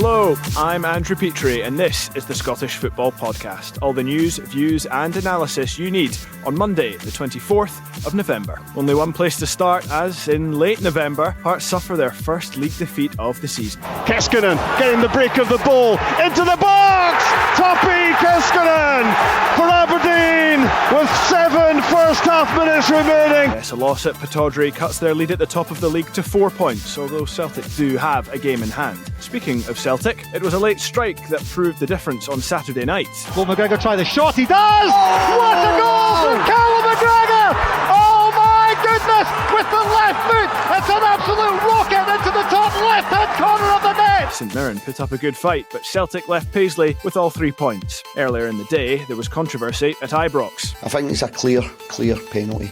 Hello, I'm Andrew Petrie and this is the Scottish Football Podcast. All the news, views and analysis you need on Monday the 24th of November. Only one place to start as in late November, Hearts suffer their first league defeat of the season. Keskinen getting the break of the ball into the box! Toppy Keskinen for Aberdeen with 7 first half minutes remaining. Yes, a loss at Pittodrie cuts their lead at the top of the league to 4 points, although Celtic do have a game in hand. Speaking of Celtic, it was a late strike that proved the difference on Saturday night. Will McGregor try the shot? He does! What a goal from Callum McGregor! Oh my goodness! With the left foot, it's an absolute rocket into the top left-hand corner of the net! St Mirren put up a good fight, but Celtic left Paisley with all 3 points. Earlier in the day, there was controversy at Ibrox. I think it's a clear penalty.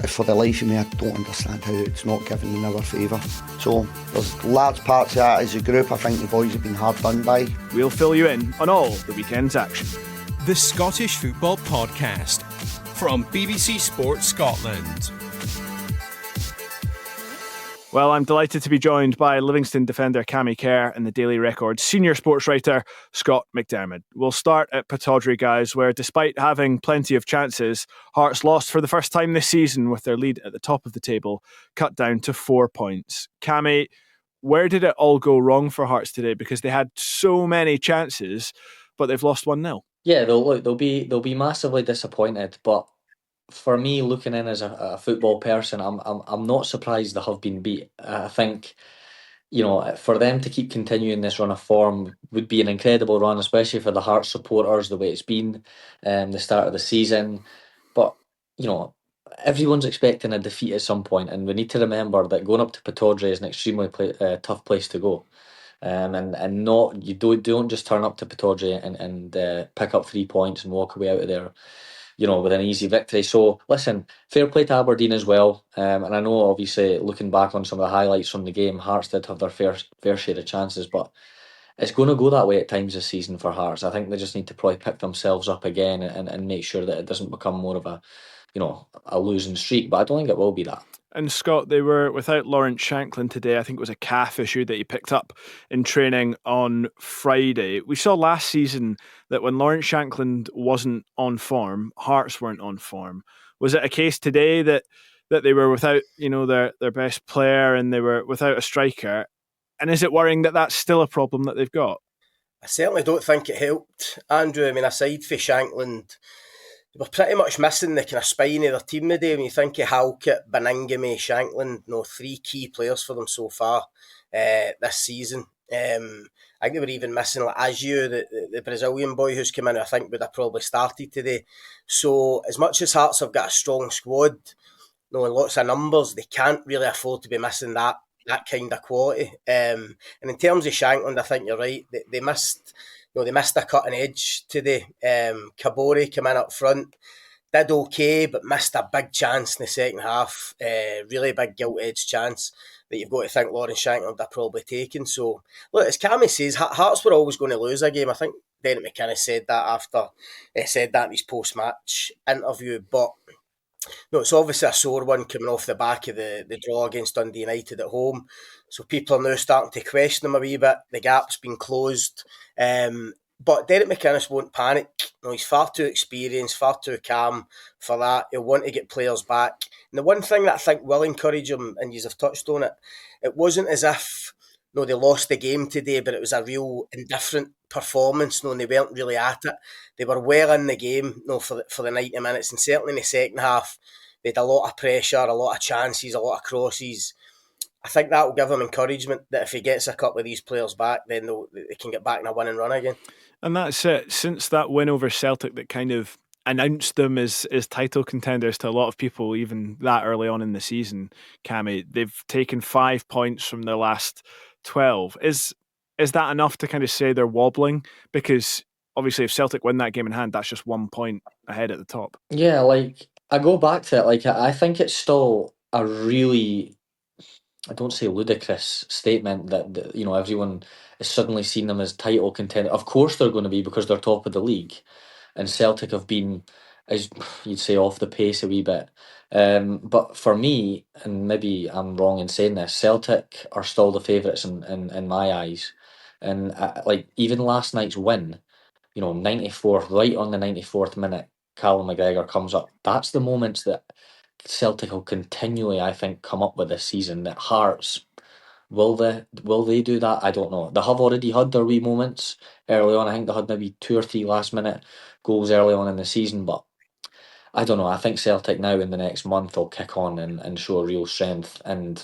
For the life of me, I don't understand how it's not given in our favour. So there's large parts of that as a group I think the boys have been hard done by. We'll fill you in on all the weekend's action. The Scottish Football Podcast from BBC Sports Scotland. Well, I'm delighted to be joined by Livingston defender Cammy Kerr and the Daily Record's senior sports writer Scott McDermott. We'll start at Pittodrie, guys, where despite having plenty of chances, Hearts lost for the first time this season with their lead at the top of the table, cut down to 4 points. Cammy, where did it all go wrong for Hearts today? Because they had so many chances, but they've lost 1-0. Yeah, they'll be massively disappointed, but for me, looking in as a football person, I'm not surprised they have been beat. I think, for them to keep continuing this run of form would be an incredible run, especially for the Hearts supporters, the way it's been, the start of the season. But, everyone's expecting a defeat at some point, and we need to remember that going up to Pittodrie is an extremely tough place to go. And not you don't just turn up to Pittodrie and pick up 3 points and walk away out of there, with an easy victory. So, listen, fair play to Aberdeen as well. And I know, obviously, looking back on some of the highlights from the game, Hearts did have their fair share of chances, but it's going to go that way at times this season for Hearts. I think they just need to probably pick themselves up again and make sure that it doesn't become more of a losing streak. But I don't think it will be that. And Scott, they were without Lawrence Shanklin today. I think it was a calf issue that he picked up in training on Friday. We saw last season that when Lawrence Shanklin wasn't on form, Hearts weren't on form. Was it a case today that they were without, their best player and they were without a striker? And is it worrying that that's still a problem that they've got? I certainly don't think it helped, Andrew. I mean, aside from Shanklin, they were pretty much missing the kind of spine of their team today. When you think of Halkett, Baningime, Shanklin, 3 key players for them so far this season. I think they were even missing Agiu, the Brazilian boy who's come in, I think would have probably started today. So as much as Hearts have got a strong squad, and lots of numbers, they can't really afford to be missing that kind of quality. And in terms of Shanklin, I think you're right. They missed... they missed a cutting edge today. Kabori came in up front, did okay, but missed a big chance in the second half. Really big gilt-edged chance that you've got to think Lawrence Shanklin would have probably taken. So, look, as Cammy says, Hearts were always going to lose a game. I think Derek McKinnon said that in his post-match interview. But it's obviously a sore one coming off the back of the draw against Dundee United at home. So people are now starting to question them a wee bit. The gap's been closed. But Derek McInnes won't panic. He's far too experienced, far too calm for that. He'll want to get players back. And the one thing that I think will encourage him, and you have touched on it, it wasn't as if they lost the game today, but it was a real indifferent performance. And they weren't really at it. They were well in the game for the 90 minutes. And certainly in the second half, they had a lot of pressure, a lot of chances, a lot of crosses. I think that will give him encouragement that if he gets a couple of these players back, then they can get back in a winning run again. And that's it. Since that win over Celtic that kind of announced them as title contenders to a lot of people, even that early on in the season, Cammy, they've taken 5 points from their last 12. Is that enough to kind of say they're wobbling? Because obviously if Celtic win that game in hand, that's just 1 point ahead at the top. Yeah, I go back to it. I think it's still a really... I don't say ludicrous statement that everyone is suddenly seeing them as title contender. Of course they're going to be, because they're top of the league, and Celtic have been, as you'd say, off the pace a wee bit. But for me, and maybe I'm wrong in saying this, Celtic are still the favourites in my eyes. And like even last night's win, 94th, right on the 94th minute, Callum McGregor comes up. That's the moments that Celtic will continually, I think, come up with this season. That Hearts, will they do that? I don't know. They have already had their wee moments early on. I think they had maybe 2 or 3 last minute goals early on in the season, but I don't know. I think Celtic now in the next month will kick on and show real strength. And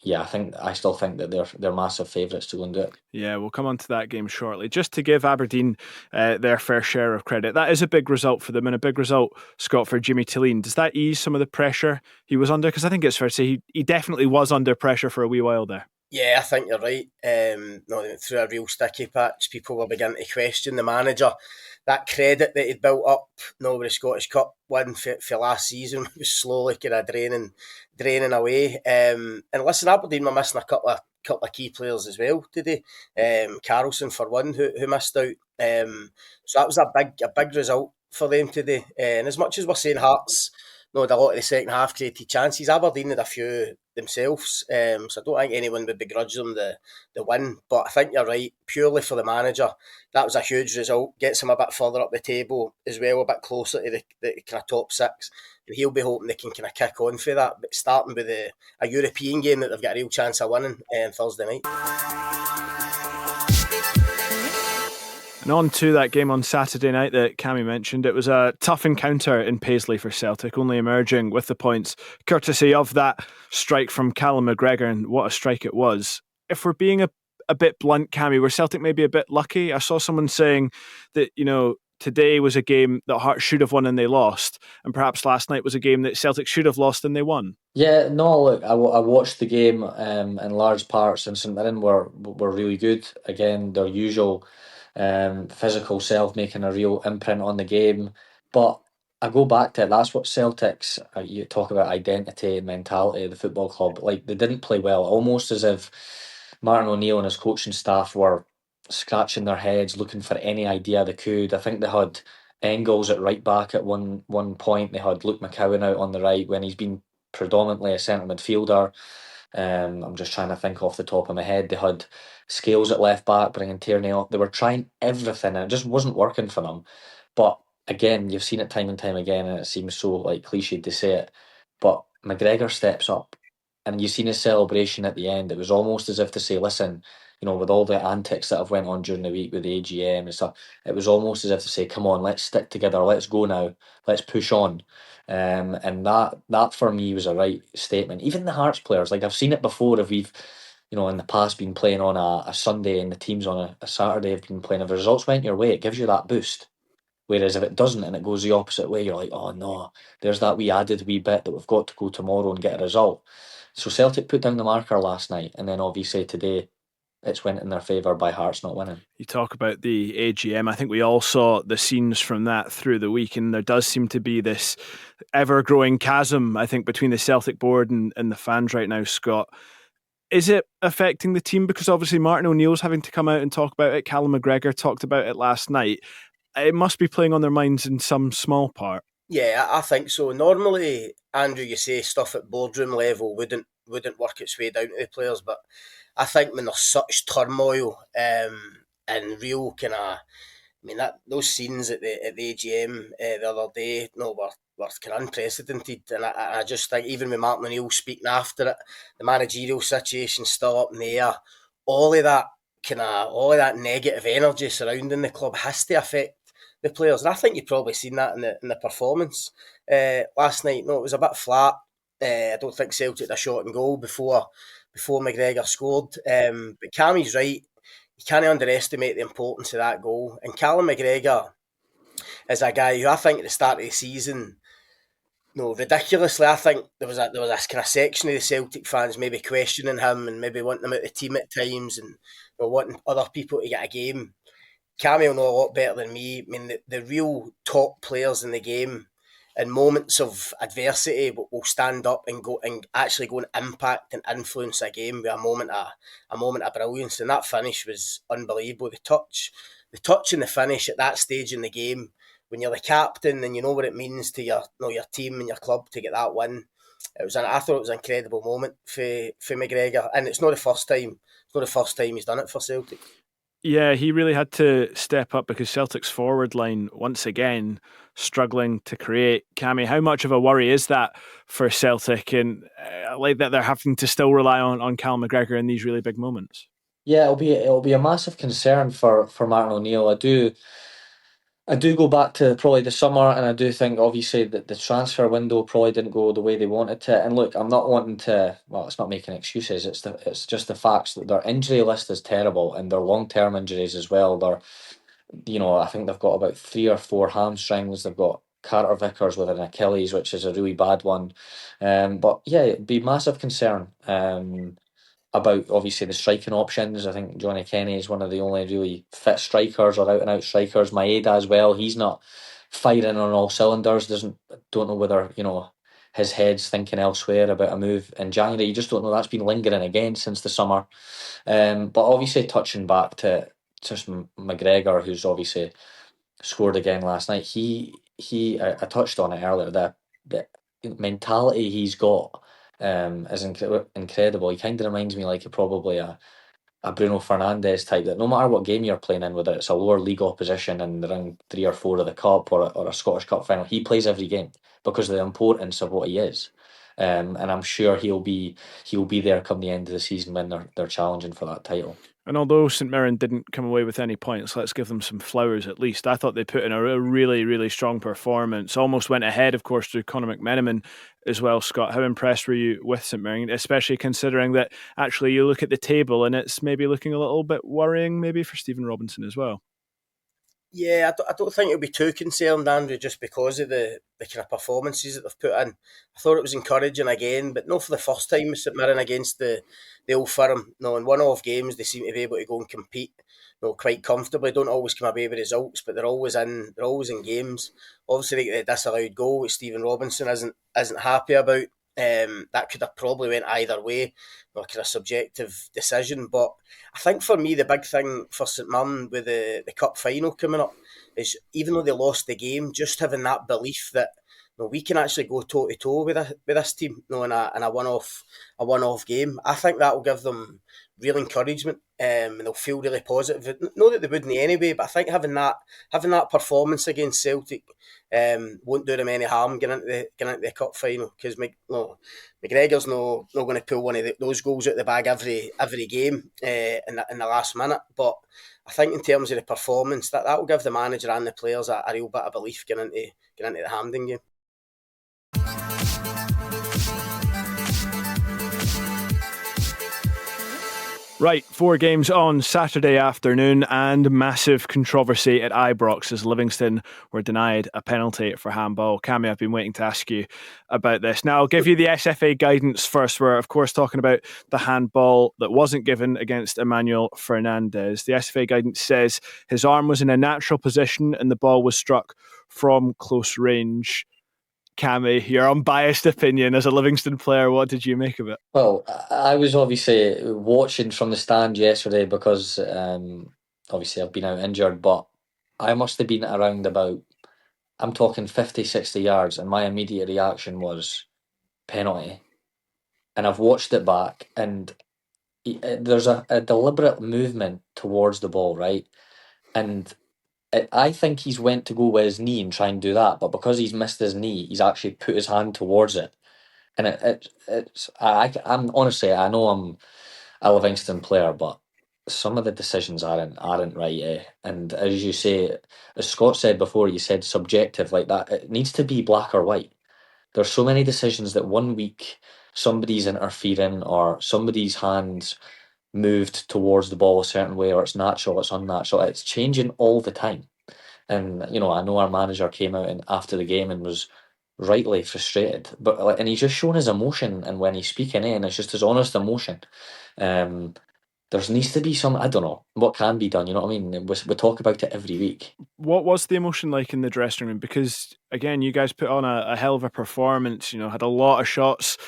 yeah, I still think that they're massive favourites to go and do it. Yeah, we'll come on to that game shortly. Just to give Aberdeen their fair share of credit, that is a big result for them and a big result, Scott, for Jimmy Tilleen. Does that ease some of the pressure he was under? Because I think it's fair to say he definitely was under pressure for a wee while there. Yeah, I think you're right. No, through a real sticky patch, people were beginning to question the manager. That credit that he'd built up, with the Scottish Cup win for last season was slowly kind of draining away. And listen, Aberdeen were missing a couple of key players as well today. Carlson for one, who missed out. So that was a big result for them today. And as much as we're saying Hearts, had a lot of the second half created chances, Aberdeen had a few themselves. So I don't think anyone would begrudge them the win. But I think you're right, purely for the manager, that was a huge result. Gets him a bit further up the table as well, a bit closer to the kind of top six. And he'll be hoping they can kind of kick on for that. But starting with a European game that they've got a real chance of winning Thursday night. And on to that game on Saturday night that Cammy mentioned. It was a tough encounter in Paisley for Celtic, only emerging with the points courtesy of that strike from Callum McGregor, and what a strike it was. If we're being a bit blunt, Cammy, were Celtic maybe a bit lucky? I saw someone saying that, today was a game that Hearts should have won and they lost, and perhaps last night was a game that Celtic should have lost and they won. Yeah, no, look, I watched the game in large parts, and St Mirren were really good. Again, their usual physical self making a real imprint on the game. But I go back to it, that's what Celtic's, you talk about identity and mentality of the football club. Like, they didn't play well, almost as if Martin O'Neill and his coaching staff were scratching their heads looking for any idea they could. I think they had Engels at right back at one point. They had Luke McCowan out on the right when he's been predominantly a centre midfielder. I'm just trying to think off the top of my head. They had Scales at left back, bringing Tierney up. They were trying everything and it just wasn't working for them. But again, you've seen it time and time again, and it seems so like cliched to say it, but McGregor steps up, and you've seen his celebration at the end. It was almost as if to say, listen, with all the antics that have went on during the week with the AGM and stuff, it was almost as if to say, come on, let's stick together, let's go now, let's push on. And that for me was a right statement. Even the Hearts players, like I've seen it before, if we've in the past been playing on a Sunday and the teams on a Saturday have been playing, if the results went your way, it gives you that boost. Whereas if it doesn't and it goes the opposite way, you're like, oh no, there's that added wee bit that we've got to go tomorrow and get a result. So Celtic put down the marker last night, and then obviously today it's went in their favour by Hearts not winning. You talk about the AGM. I think we all saw the scenes from that through the week, and there does seem to be this ever-growing chasm, I think, between the Celtic board and the fans right now, Scott. Is it affecting the team? Because obviously Martin O'Neill's having to come out and talk about it. Callum McGregor talked about it last night. It must be playing on their minds in some small part. Yeah, I think so. Normally, Andrew, you say stuff at boardroom level wouldn't work its way down to the players, but I think when there's such turmoil and real kind of, those scenes at the AGM the other day, were kind of unprecedented, and I just think even with Martin O'Neill speaking after it, the managerial situation still up in the air, all of that negative energy surrounding the club has to affect the players, and I think you've probably seen that in the performance last night. No, it was a bit flat. I don't think Celtic had a shot and goal before McGregor scored. But Cammy's right. You can't underestimate the importance of that goal. And Callum McGregor is a guy who I think at the start of the season, ridiculously, I think there was a kind of section of the Celtic fans maybe questioning him and maybe wanting him out of the team at times and wanting other people to get a game. Cammy will know a lot better than me. I mean, the real top players in the game in moments of adversity will stand up and actually go and impact and influence a game with a moment of brilliance. And that finish was unbelievable. The touch and the finish at that stage in the game, when you're the captain and you know what it means to your team and your club to get that win. I thought it was an incredible moment for McGregor, and it's not the first time. It's not the first time he's done it for Celtic. Yeah, he really had to step up because Celtic's forward line, once again, struggling to create. Cammy, how much of a worry is that for Celtic? And like that they're having to still rely on Cal McGregor in these really big moments? Yeah, it'll be a massive concern for Martin O'Neill. I do go back to probably the summer, and I do think obviously that the transfer window probably didn't go the way they wanted to. And look, I'm not wanting to. Well, it's not making excuses. It's just the facts that their injury list is terrible, and their long term injuries as well. I think they've got about 3 or 4 hamstrings. They've got Carter Vickers with an Achilles, which is a really bad one. But yeah, it'd be massive concern. About obviously the striking options. I think Johnny Kenny is one of the only really fit strikers or out and out strikers. Maeda as well. He's not firing on all cylinders. Don't know whether his head's thinking elsewhere about a move in January. You just don't know. That's been lingering again since the summer. But obviously touching back to just McGregor, who's obviously scored again last night. I touched on it earlier. The mentality he's got is incredible. He kind of reminds me like probably a Bruno Fernandes type, that no matter what game you're playing in, whether it's a lower league opposition in the round 3 or 4 of the cup or a Scottish Cup final, he plays every game because of the importance of what he is. And I'm sure he'll be there come the end of the season when they're challenging for that title. And although St Mirren didn't come away with any points, let's give them some flowers at least. I thought they put in a really, really strong performance. Almost went ahead, of course, through Conor McMenamin as well. Scott, how impressed were you with St Mirren, especially considering that actually you look at the table and it's maybe looking a little bit worrying maybe for Stephen Robinson as well? Yeah, I don't think it'll be too concerned, Andrew, just because of the kind of performances that they've put in. I thought it was encouraging again, but not for the first time with St Mirren against the old firm. No, in one-off games they seem to be able to go and compete, quite comfortably. Don't always come away with results, but they're always in games. Obviously, the disallowed goal, which Stephen Robinson isn't happy about. That could have probably went either way, kind of subjective decision. But I think for me the big thing for St Mirren with the cup final coming up is, even though they lost the game, just having that belief that we can actually go toe to toe with this team, in a one off game. I think that will give them real encouragement, and they'll feel really positive. Not that they wouldn't anyway, but I think having that performance against Celtic won't do them any harm getting into the cup final, because McGregor's not going to pull one of those goals out the bag every game in the last minute. But I think in terms of the performance, that will give the manager and the players a real bit of belief getting into the Hampden game. Right, 4 games on Saturday afternoon, and massive controversy at Ibrox as Livingston were denied a penalty for handball. Cammy, I've been waiting to ask you about this. Now, I'll give you the SFA guidance first. We're, of course, talking about the handball that wasn't given against Emmanuel Fernandez. The SFA guidance says his arm was in a natural position and the ball was struck from close range. Cammy, your unbiased opinion as a Livingston player, what did you make of it? Well, I was obviously watching from the stand yesterday because obviously I've been out injured, but I must have been around about, I'm talking 50, 60 yards, and my immediate reaction was penalty. And I've watched it back, and there's a deliberate movement towards the ball, right? And I think he's went to go with his knee and try and do that, but because he's missed his knee, he's actually put his hand towards it. And I'm honestly, I know I'm a Livingston player, but some of the decisions aren't right. And as you say, as Scott said before, you said subjective like that. It needs to be black or white. There's so many decisions that one week somebody's interfering or somebody's hands moved towards the ball a certain way, or it's natural, it's unnatural. It's changing all the time. And I know our manager came out after the game and was rightly frustrated, but and he's just shown his emotion, and when he's speaking, and it's just his honest emotion. There needs to be some, I don't know what can be done. You know what I mean? We talk about it every week. What was the emotion like in the dressing room? Because again, you guys put on a hell of a performance. Had a lot of shots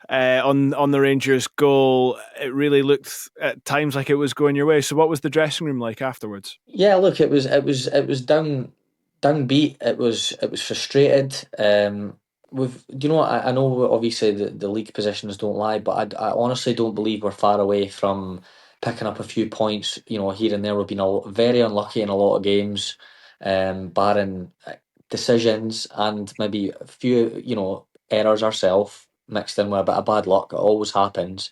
on the Rangers' goal. It really looked at times like it was going your way. So, what was the dressing room like afterwards? Yeah, look, it was downbeat. It was frustrated. I know obviously the league positions don't lie, but I honestly don't believe we're far away from picking up a few points, here and there. We've been very unlucky in a lot of games, barring decisions and maybe a few, errors ourselves mixed in with a bit of bad luck. It always happens.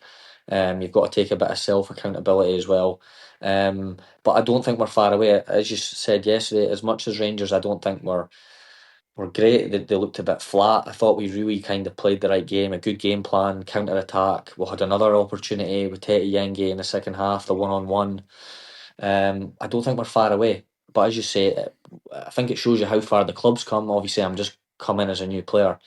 You've got to take a bit of self-accountability as well. But I don't think we're far away. As you said yesterday, as much as Rangers, I don't think we're great. They looked a bit flat. I thought we really kind of played the right game, a good game plan, counter-attack. We had another opportunity with Tete Yengi in the second half, the one-on-one. I don't think we're far away. But as you say, I think it shows you how far the club's come. Obviously, I'm just coming as a new player.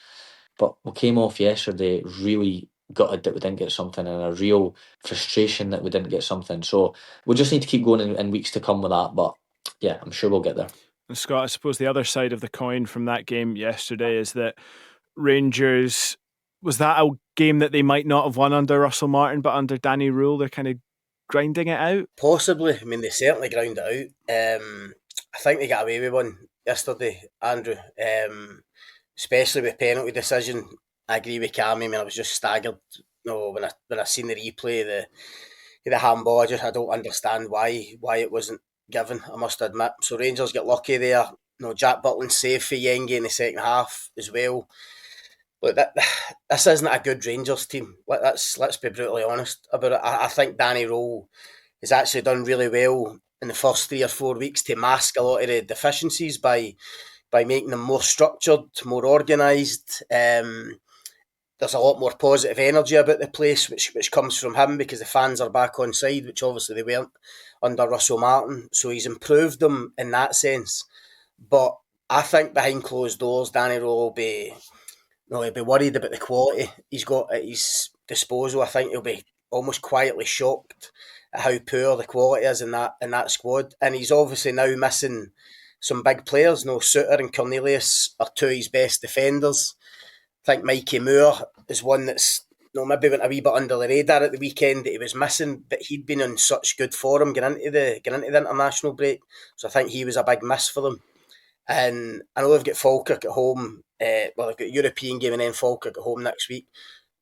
But we came off yesterday really gutted that we didn't get something, and a real frustration that we didn't get something. So we just need to keep going in weeks to come with that. But yeah, I'm sure we'll get there. And Scott, I suppose the other side of the coin from that game yesterday is that Rangers, was that a game that they might not have won under Russell Martin, but under Danny Rule, they're kind of grinding it out? Possibly. I mean, they certainly ground it out. I think they got away with one yesterday, Andrew. Especially with penalty decision. I agree with Cammy. I mean, I was just staggered. When I seen the replay, the handball, I don't understand why it wasn't given, I must admit. So Rangers get lucky there. Jack Butland's save for Yengi in the second half as well. Look, this isn't a good Rangers team. Let's be brutally honest about it. I think Danny Rowe has actually done really well in the first 3 or 4 weeks to mask a lot of the deficiencies by making them more structured, more organised. There's a lot more positive energy about the place, which comes from him because the fans are back on side, which obviously they weren't under Russell Martin. So he's improved them in that sense. But I think behind closed doors, Danny Rowe will be worried about the quality he's got at his disposal. I think he'll be almost quietly shocked at how poor the quality is in that squad. And he's obviously now missing some big players. Suter and Cornelius are two of his best defenders. I think Mikey Moore is one that's maybe went a wee bit under the radar at the weekend that he was missing, but he'd been on such good form getting into the international break. So I think he was a big miss for them. And I know they've got Falkirk at home. They've got a European game and then Falkirk at home next week.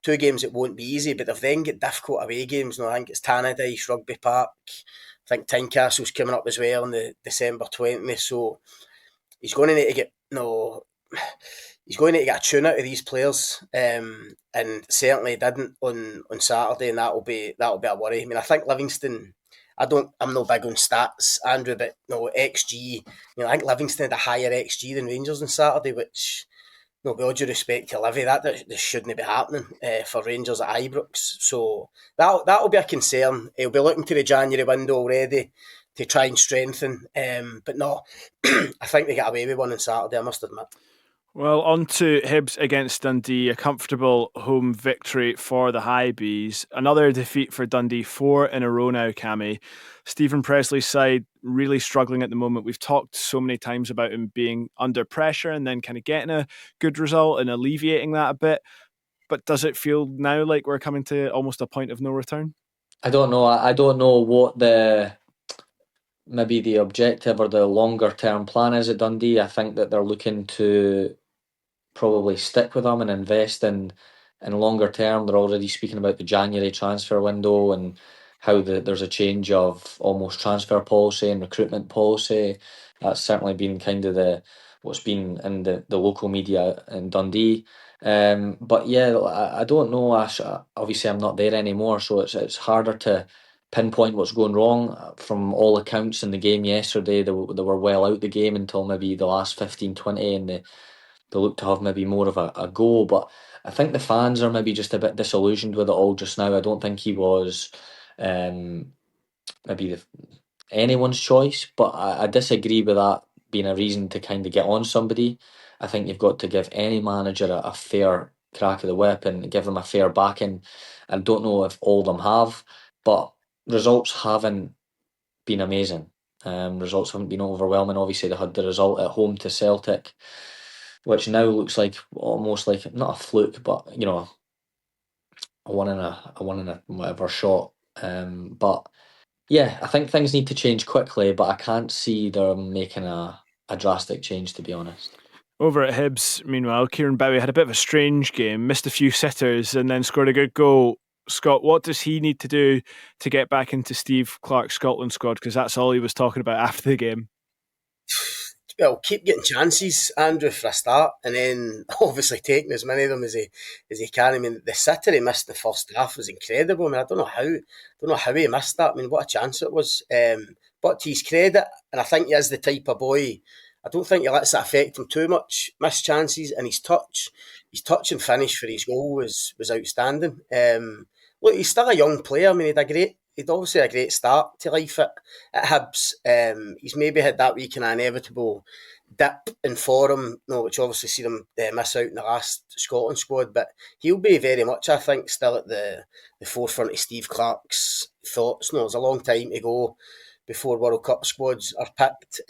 2 games that won't be easy, but they've then got difficult away games. I think it's Tannadice, Rugby Park. I think Tynecastle's coming up as well on the December 20th. So he's going to need to get he's going to need to get a tune out of these players, and certainly didn't on Saturday, and that'll be a worry. I mean, I think Livingston. I'm no big on stats, Andrew, but XG. I think Livingston had a higher XG than Rangers on Saturday, which, with all due respect to Livy, that shouldn't be happening for Rangers at Ibrox. So that'll be a concern. He'll be looking to the January window already to try and strengthen. But no, I think they got away with one on Saturday, I must admit. Well, on to Hibs against Dundee, a comfortable home victory for the High Bees. Another defeat for Dundee, 4 in a row now, Cammy. Stephen Presley's side really struggling at the moment. We've talked so many times about him being under pressure and then kind of getting a good result and alleviating that a bit. But does it feel now like we're coming to almost a point of no return? I don't know. I don't know what maybe the objective or the longer term plan is at Dundee. I think that they're looking to probably stick with them and invest in longer term. They're already speaking about the January transfer window and how there's a change of almost transfer policy and recruitment policy. That's certainly been kind of what's been in the local media in Dundee. But yeah, I don't know. Obviously, I'm not there anymore, so it's harder to pinpoint what's going wrong. From all accounts in the game yesterday, they were well out the game until maybe the last 15-20, and they look to have maybe more of a go. But I think the fans are maybe just a bit disillusioned with it all just now. I don't think he was maybe anyone's choice, but I disagree with that being a reason to kind of get on somebody. I think you've got to give any manager a fair crack of the whip and give them a fair backing. I don't know if all of them have, but results haven't been amazing. Results haven't been overwhelming. Obviously, they had the result at home to Celtic, which now looks like almost like not a fluke, but a one in a whatever shot. But yeah, I think things need to change quickly, but I can't see them making a drastic change, to be honest. Over at Hibs, meanwhile, Kieran Bowie had a bit of a strange game, missed a few sitters and then scored a good goal. Scott, what does he need to do to get back into Steve Clarke's Scotland squad? Because that's all he was talking about after the game. Well, keep getting chances, Andrew, for a start, and then obviously taking as many of them as he can. I mean, the sitter he missed in the first half was incredible. I mean, I don't know how he missed that. I mean, what a chance it was. But to his credit, and I think he is the type of boy, I don't think he lets that affect him too much. Missed chances, and his touch and finish for his goal was outstanding. Look, he's still a young player. I mean, he'd obviously a great start to life at Hibs. He's maybe had that wee kind of inevitable dip in form, which obviously seen him miss out in the last Scotland squad. But he'll be very much, I think, still at the forefront of Steve Clarke's thoughts. There's a long time to go before World Cup squads are picked.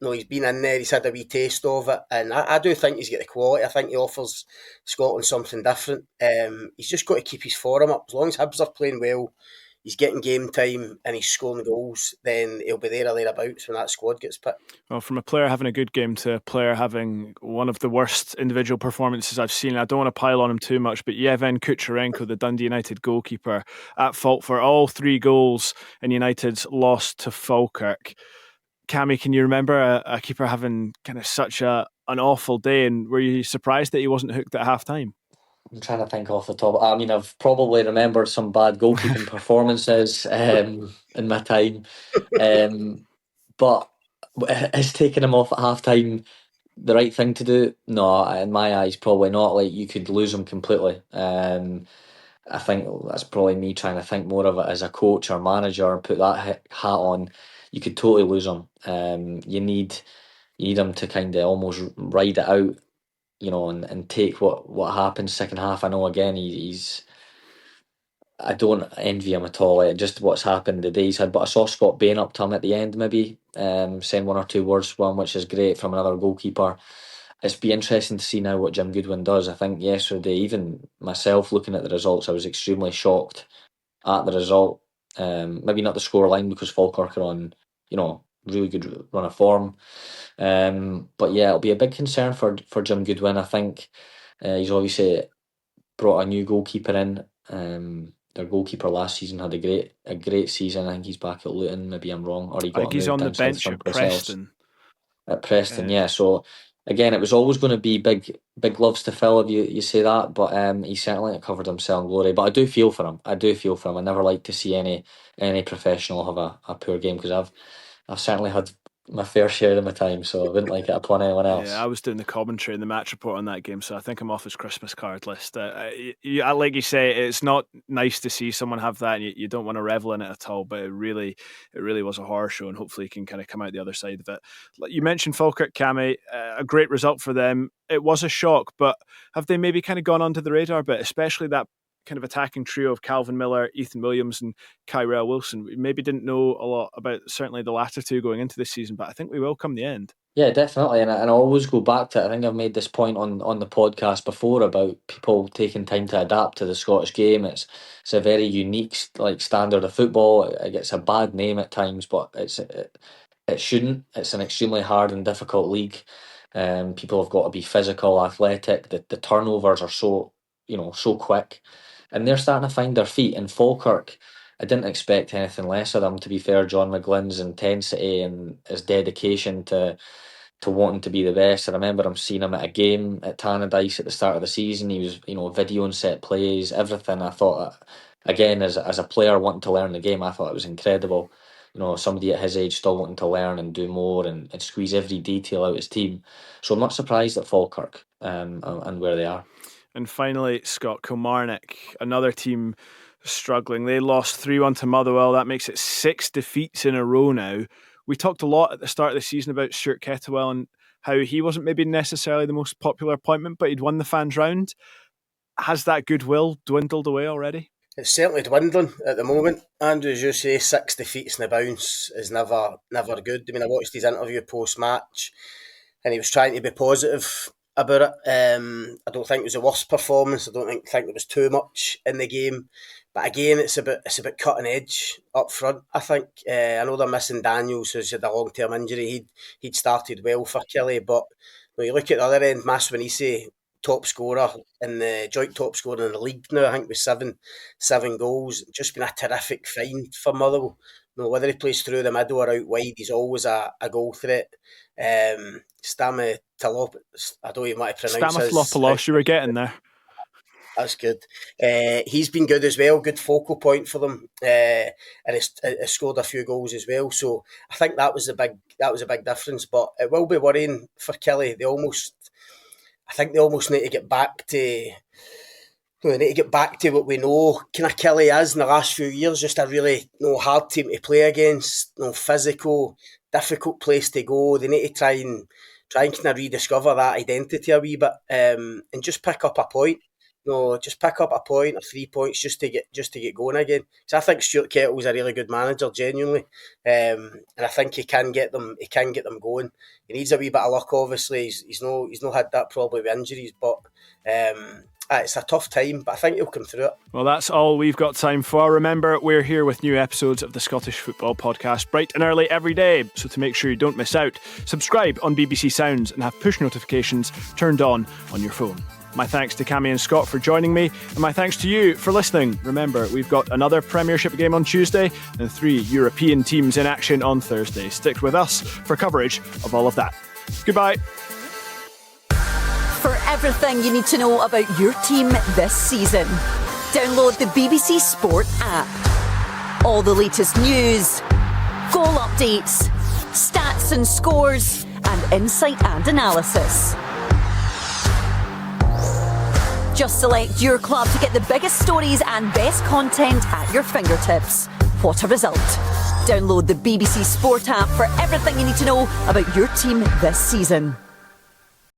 He's been in there, he's had a wee taste of it, and I do think he's got the quality. I think he offers Scotland something different. He's just got to keep his form up. As long as Hibs are playing well, he's getting game time and he's scoring goals, then he'll be there or thereabouts when that squad gets picked. Well, from a player having a good game to a player having one of the worst individual performances I've seen, I don't want to pile on him too much, but Yevhen Kucherenko, the Dundee United goalkeeper, at fault for all 3 goals in United's loss to Falkirk. Cammy, can you remember a keeper having kind of such an awful day, and were you surprised that he wasn't hooked at half-time? I'm trying to think off the top. I mean, I've probably remembered some bad goalkeeping performances in my time. But is taking him off at half-time the right thing to do? No, in my eyes, probably not. Like, you could lose him completely. I think that's probably me trying to think more of it as a coach or manager and put that hat on. You could totally lose him. You need him to kind of almost ride it out, and take what happens second half. I know again he's. I don't envy him at all. Just what's happened the day he's had. But I saw Scott Bain up to him at the end, maybe saying 1 or 2 words to him, which is great from another goalkeeper. It's be interesting to see now what Jim Goodwin does. I think yesterday, even myself looking at the results, I was extremely shocked at the result. Maybe not the scoreline because Falkirk are on, really good run of form. But yeah, it'll be a big concern for Jim Goodwin. I think he's obviously brought a new goalkeeper in. Their goalkeeper last season had a great season. I think he's back at Luton. Maybe I'm wrong, or he got. I think he's on the bench at Preston. At Preston, yeah. So again, it was always going to be big gloves to fill if you say that. But he certainly covered himself in glory. But I do feel for him. I never like to see any professional have a poor game, because I've certainly had my fair share of my time, so I wouldn't like it upon anyone else. Yeah, I was doing the commentary and the match report on that game, so I think I'm off his Christmas card list. Like you say, it's not nice to see someone have that, and you don't want to revel in it at all, but it really was a horror show, and hopefully he can kind of come out the other side of it. You mentioned Falkirk, Cammy, a great result for them. It was a shock, but have they maybe kind of gone under the radar a bit, especially that kind of attacking trio of Calvin Miller, Ethan Williams and Kyrell Wilson? We maybe didn't know a lot about certainly the latter two going into this season, but I think we will come the end. Yeah, definitely, and I always go back to it. I think I've made this point on the podcast before about people taking time to adapt to the Scottish game. It's a very unique standard of football. It gets a bad name at times, but it shouldn't. It's an extremely hard and difficult league. People have got to be physical, athletic. The turnovers are so quick, and they're starting to find their feet. In Falkirk, I didn't expect anything less of them, to be fair. John McGlynn's intensity and his dedication to wanting to be the best. I remember him seeing him at a game at Tannadice at the start of the season. He was, videoing set plays, everything. I thought, again, as a player wanting to learn the game, I thought it was incredible. Somebody at his age still wanting to learn and do more and squeeze every detail out of his team. So I'm not surprised at Falkirk and where they are. And finally, Scott, Kilmarnock, another team struggling. They lost 3-1 to Motherwell. That makes it 6 defeats in a row now. We talked a lot at the start of the season about Stuart Kettlewell and how he wasn't maybe necessarily the most popular appointment, but he'd won the fans round. Has that goodwill dwindled away already? It's certainly dwindling at the moment. Andrew, as you say, 6 defeats in a bounce is never good. I mean, I watched his interview post-match and he was trying to be positive about it. I don't think it was the worst performance. I don't think there was too much in the game. But again, it's about cutting edge up front. I think I know they're missing Daniels, who's had a long-term injury. He'd started well for Killie, but when you look at the other end, Maswinisi top scorer in the joint top scorer in the league now, I think with seven goals. Just been a terrific find for Motherwell. Whether he plays through the middle or out wide, he's always a goal threat. Stamatopoulos, I don't even want to pronounce Stamatopoulos, you were getting there. That's good. He's been good as well, good focal point for them, and he's scored a few goals as well. So I think that was a big difference. But it will be worrying for Kelly. I think they almost need to get back to. We need to get back to what we know kind of Kelly is in the last few years. Just a really hard team to play against. Physical, difficult place to go. They need to try and kind of rediscover that identity a wee bit, and just pick up a point. Just pick up a point or 3 points just to get going again. So I think Stuart Kettle's a really good manager, genuinely, and I think he can get them going. He needs a wee bit of luck, obviously. He's not had that probably with injuries, but it's a tough time. But I think he'll come through it. Well, that's all we've got time for. Remember, we're here with new episodes of the Scottish Football Podcast bright and early every day. So to make sure you don't miss out, subscribe on BBC Sounds and have push notifications turned on your phone. My thanks to Cammy and Scott for joining me, and my thanks to you for listening. Remember, we've got another Premiership game on Tuesday and 3 European teams in action on Thursday. Stick with us for coverage of all of that. Goodbye. For everything you need to know about your team this season, download the BBC Sport app. All the latest news, goal updates, stats and scores, and insight and analysis. Just select your club to get the biggest stories and best content at your fingertips. What a result. Download the BBC Sport app for everything you need to know about your team this season.